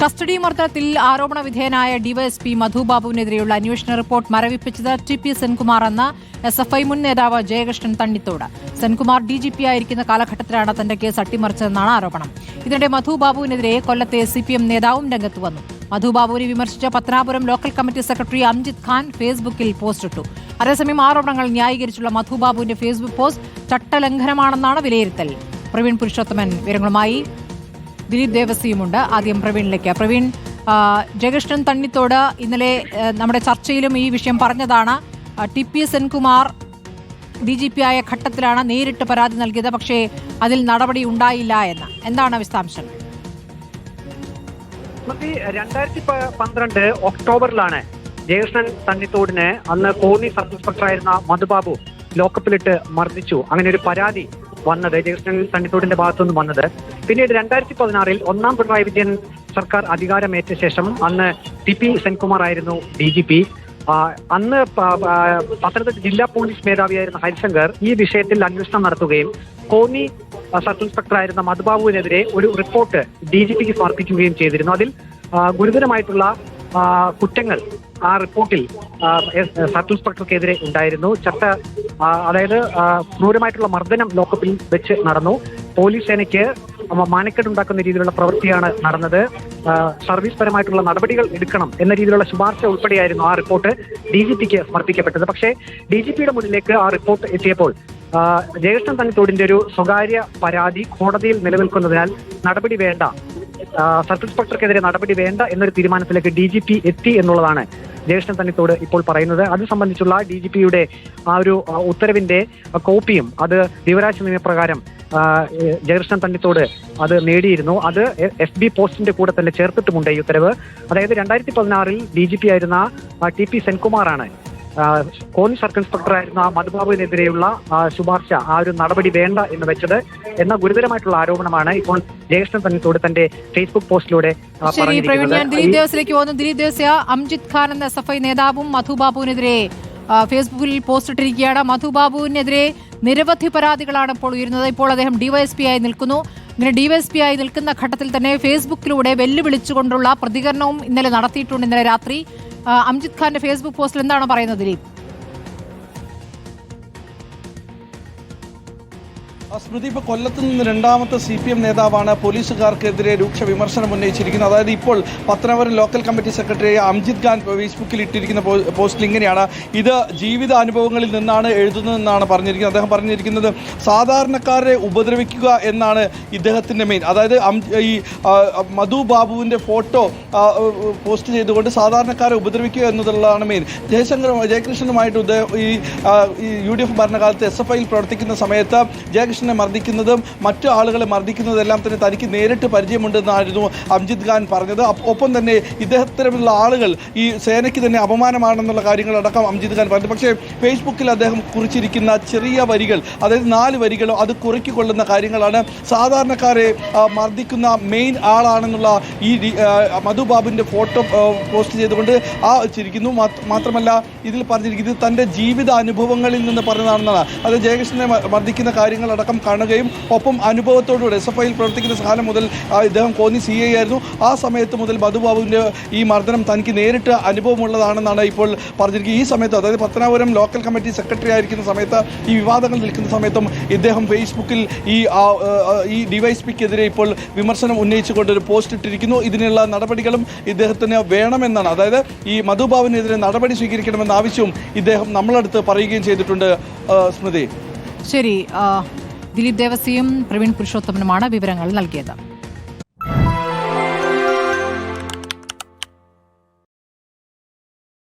Custody മർദ്ദനത്തിൽ ആരോപണ വിധേയനായ DYSP മധുബാബുവിനെതിരെയുള്ള അന്വേഷണ റിപ്പോർട്ട് മരവിപ്പിച്ചത് ടി.പി. സെൻകുമാർ എന്ന എസ്.എഫ്.ഐ. മുൻ നേതാവ് ജയകൃഷ്ണൻ തണ്ണിത്തോട്. സെൻകുമാർ DGP ആയിരിക്കുന്ന കാലഘട്ടത്തിലാണ് തന്റെ കേസ് അട്ടിമറിച്ചതെന്നാണ് ആരോപണം. ഇതിനിടെ മധുബാബുവിനെതിരെ കൊല്ലത്തെ CPM നേതാവും രംഗത്ത് വന്നു. മധുബാബുവിനെ വിമർശിച്ച Pathanapuram local committee secretary Amjith Khan ഫേസ്ബുക്കിൽ പോസ്റ്റിട്ടു. അതേസമയം ആരോപണങ്ങൾ ന്യായീകരിച്ചുള്ള മധുബാബുവിന്റെ ഫേസ്ബുക്ക് പോസ്റ്റ് ചട്ടലംഘനമാണെന്നാണ് വിലയിരുത്തൽ. പ്രവീൺ പുരുഷോത്തമൻ വിവരങ്ങളുമായി. ദിലീപ് ദേവസിയുമുണ്ട്. ആദ്യം പ്രവീണിലേക്ക്. പ്രവീൺ, ജയകൃഷ്ണൻ തണ്ണിത്തോട് ഇന്നലെ നമ്മുടെ ചർച്ചയിലും ഈ വിഷയം പറഞ്ഞതാണ്. ടി.പി. സെൻകുമാർ DGP ആയ ഘട്ടത്തിലാണ് നേരിട്ട് പരാതി നൽകിയത്, പക്ഷേ അതിൽ നടപടി ഉണ്ടായില്ല എന്ന്. എന്താണ് വിശദാംശം? 2012 ഒക്ടോബറിലാണ് ജയകൃഷ്ണൻ തണ്ണിത്തോടിന് അന്ന് കോന്നി സബ് ഇൻസ്പെക്ടറായിരുന്ന മധുബാബു ലോക്കപ്പിലിട്ട് മർദ്ദിച്ചു. അങ്ങനെ ഒരു പരാതി വന്നത് ജയകൃഷ്ണൻ തണ്ണിത്തോടിന്റെ ഭാഗത്തുനിന്ന് വന്നത്. പിന്നീട് 2016 ഒന്നാം പിണറായി വിജയൻ സർക്കാർ അധികാരമേറ്റ ശേഷം അന്ന് ടി.പി. സെൻകുമാർ ആയിരുന്നു DGP. അന്ന് പത്തനംതിട്ട ജില്ലാ പോലീസ് മേധാവിയായിരുന്ന ഹരിശങ്കർ ഈ വിഷയത്തിൽ അന്വേഷണം നടത്തുകയും കോന്നി സബ് ഇൻസ്പെക്ടറായിരുന്ന മധുബാബുവിനെതിരെ ഒരു റിപ്പോർട്ട് DGPക്ക് സമർപ്പിക്കുകയും ചെയ്തിരുന്നു. അതിൽ ഗുരുതരമായിട്ടുള്ള കുറ്റങ്ങൾ ആ റിപ്പോർട്ടിൽ സബ് ഇൻസ്പെക്ടർക്കെതിരെ ഉണ്ടായിരുന്നു. അതായത് ക്രൂരമായിട്ടുള്ള മർദ്ദനം ലോക്കപ്പിൽ വെച്ച് നടന്നു. പോലീസ് സേനയ്ക്ക് മാനക്കേടുണ്ടാക്കുന്ന രീതിയിലുള്ള പ്രവൃത്തിയാണ് നടന്നത്. സർവീസ് പരമായിട്ടുള്ള നടപടികൾ എടുക്കണം എന്ന രീതിയിലുള്ള ശുപാർശ ഉൾപ്പെടെയായിരുന്നു ആ റിപ്പോർട്ട് DGPക്ക് സമർപ്പിക്കപ്പെട്ടത്. പക്ഷേ DGPയുടെ മുന്നിലേക്ക് ആ റിപ്പോർട്ട് എത്തിയപ്പോൾ ജയകൃഷ്ണൻ തണ്ണിത്തോടിന്റെ ഒരു സ്വകാര്യ പരാതി കോടതിയിൽ നിലനിൽക്കുന്നതിനാൽ നടപടി വേണ്ട, സബ് ഇൻസ്പെക്ടർക്കെതിരെ നടപടി വേണ്ട എന്നൊരു തീരുമാനത്തിലേക്ക് DGP എത്തി എന്നുള്ളതാണ് ജയകൃഷ്ണൻ തണ്ണിത്തോട് ഇപ്പോൾ പറയുന്നത്. അത് സംബന്ധിച്ചുള്ള DGPയുടെ ആ ഒരു ഉത്തരവിന്റെ കോപ്പിയും അത് വിവരാശ നിയമപ്രകാരം ജയകൃഷ്ണൻ തണ്ണിത്തോട് അത് നേടിയിരുന്നു. അത് FB പോസ്റ്റിന്റെ കൂടെ തന്നെ ചേർത്തിട്ടുമുണ്ട് ഈ ഉത്തരവ്. അതായത് 2016 DGP ആയിരുന്ന ടി.പി. സെൻകുമാറാണ് കോന്നി സർക്കിൾ ഇൻസ്പെക്ടറായിരുന്ന മധുബാബുവിനെതിരെയുള്ള ശുപാർശ ആ ഒരു നടപടി വേണ്ട എന്ന് വെച്ചത് എന്ന ഗുരുതരമായിട്ടുള്ള ആരോപണമാണ് ഇപ്പോൾ ജയകൃഷ്ണൻ തണ്ണിത്തോട് തന്റെ ഫേസ്ബുക്ക് പോസ്റ്റിലൂടെ ദിലീപ് ദേവസിലേക്ക് പോകുന്നു. ദിലീപ് ദേവസ്യ, അംജിത് ഖാൻ എന്ന SFI നേതാവും മധുബാബുവിനെതിരെ ഫേസ്ബുക്കിൽ പോസ്റ്റ് ഇട്ടിരിക്കുകയാണ്. മധുബാബുവിനെതിരെ നിരവധി പരാതികളാണ് ഇപ്പോൾ ഉയരുന്നത്. ഇപ്പോൾ അദ്ദേഹം DYSP ആയി നിൽക്കുന്നു. ഇങ്ങനെ DYSP ആയി നിൽക്കുന്ന ഘട്ടത്തിൽ തന്നെ ഫേസ്ബുക്കിലൂടെ വെല്ലുവിളിച്ചുകൊണ്ടുള്ള പ്രതികരണവും ഇന്നലെ നടത്തിയിട്ടുണ്ട്. ഇന്നലെ രാത്രി അംജിത് ഖാന്റെ ഫേസ്ബുക്ക് പോസ്റ്റിൽ എന്താണ് പറയുന്നത് ദിലീപ്? സ്മൃതി, ഇപ്പോൾ കൊല്ലത്ത് നിന്ന് രണ്ടാമത്തെ CPM നേതാവാണ് പോലീസുകാർക്കെതിരെ രൂക്ഷ വിമർശനം ഉന്നയിച്ചിരിക്കുന്നത്. അതായത് ഇപ്പോൾ Pathanapuram local committee secretary Amjith Khan ഫേസ്ബുക്കിൽ ഇട്ടിരിക്കുന്ന പോസ്റ്റിൽ ഇങ്ങനെയാണ്: ഇത് ജീവിത അനുഭവങ്ങളിൽ നിന്നാണ് എഴുതുന്നതെന്നാണ് പറഞ്ഞിരിക്കുന്നത്. അദ്ദേഹം പറഞ്ഞിരിക്കുന്നത് സാധാരണക്കാരെ ഉപദ്രവിക്കുക എന്നാണ് ഇദ്ദേഹത്തിൻ്റെ മെയിൻ. അതായത് ഈ മധുബാബുവിൻ്റെ ഫോട്ടോ പോസ്റ്റ് ചെയ്തുകൊണ്ട് സാധാരണക്കാരെ ഉപദ്രവിക്കുക എന്നതുള്ളതാണ് മെയിൻ. ജയകൃഷ്ണനുമായിട്ട് ഈ UDF ഭരണകാലത്ത് SFIയിൽ പ്രവർത്തിക്കുന്ന സമയത്ത് ജയകൃഷ്ണനെ മർദ്ദിക്കുന്നതും മറ്റു ആളുകളെ മർദ്ദിക്കുന്നതെല്ലാം തന്നെ തനിക്ക് നേരിട്ട് പരിചയമുണ്ടെന്നായിരുന്നു അംജിത് ഖാൻ പറഞ്ഞത്. ഒപ്പം തന്നെ ഇദ്ദേഹത്തിലുള്ള ആളുകൾ ഈ സേനയ്ക്ക് തന്നെ അപമാനമാണെന്നുള്ള കാര്യങ്ങളടക്കം അംജിത് ഖാൻ പറഞ്ഞു. പക്ഷേ ഫേസ്ബുക്കിൽ അദ്ദേഹം കുറിച്ചിരിക്കുന്ന ചെറിയ വരികൾ, അതായത് 4 വരികളോ അത് കുറിക്കൊള്ളുന്ന കാര്യങ്ങളാണ്. സാധാരണക്കാരെ മർദ്ദിക്കുന്ന മെയിൻ ആളാണെന്നുള്ള ഈ മധുബാബുവിൻ്റെ ഫോട്ടോ പോസ്റ്റ് ചെയ്തുകൊണ്ട് ചിരിക്കുന്നു. മാത്രമല്ല ഇതിൽ പറഞ്ഞിരിക്കുന്നത് തൻ്റെ ജീവിത അനുഭവങ്ങളിൽ നിന്ന് പറഞ്ഞതാണെന്നാണ്. അത് ജയകൃഷ്ണനെ മർദ്ദിക്കുന്ന കാര്യങ്ങളടക്കം കാണുകയും ഒപ്പം അനുഭവത്തോടുകൂടെ SFIയിൽ പ്രവർത്തിക്കുന്ന കാലം മുതൽ ഇദ്ദേഹം കോന്നി CI ആയിരുന്നു. ആ സമയത്ത് മുതൽ മധുബാബുവിൻ്റെ ഈ മർദ്ദനം തനിക്ക് നേരിട്ട് അനുഭവമുള്ളതാണെന്നാണ് ഇപ്പോൾ പറഞ്ഞിരിക്കുന്നത്. ഈ സമയത്ത്, അതായത് പത്തനാപുരം ലോക്കൽ കമ്മിറ്റി സെക്രട്ടറി ആയിരിക്കുന്ന സമയത്ത്, ഈ വിവാദങ്ങൾ നിൽക്കുന്ന സമയത്തും ഇദ്ദേഹം ഫേസ്ബുക്കിൽ ഈ DYSPക്കെതിരെ ഇപ്പോൾ വിമർശനം ഉന്നയിച്ചുകൊണ്ടൊരു പോസ്റ്റ് ഇട്ടിരിക്കുന്നു. ഇതിനുള്ള നടപടികളും ഇദ്ദേഹത്തിന് വേണമെന്നാണ്, അതായത് ഈ മധുബാബുവിനെതിരെ നടപടി സ്വീകരിക്കണമെന്ന ആവശ്യവും ഇദ്ദേഹം നമ്മളടുത്ത് പറയുകയും ചെയ്തിട്ടുണ്ട്. സ്മൃതി, ശരി. ദിലീപ് ദേവസിയും പ്രവീൺ പുരുഷോത്തമനുമാണ് വിവരങ്ങൾ നൽകിയത്.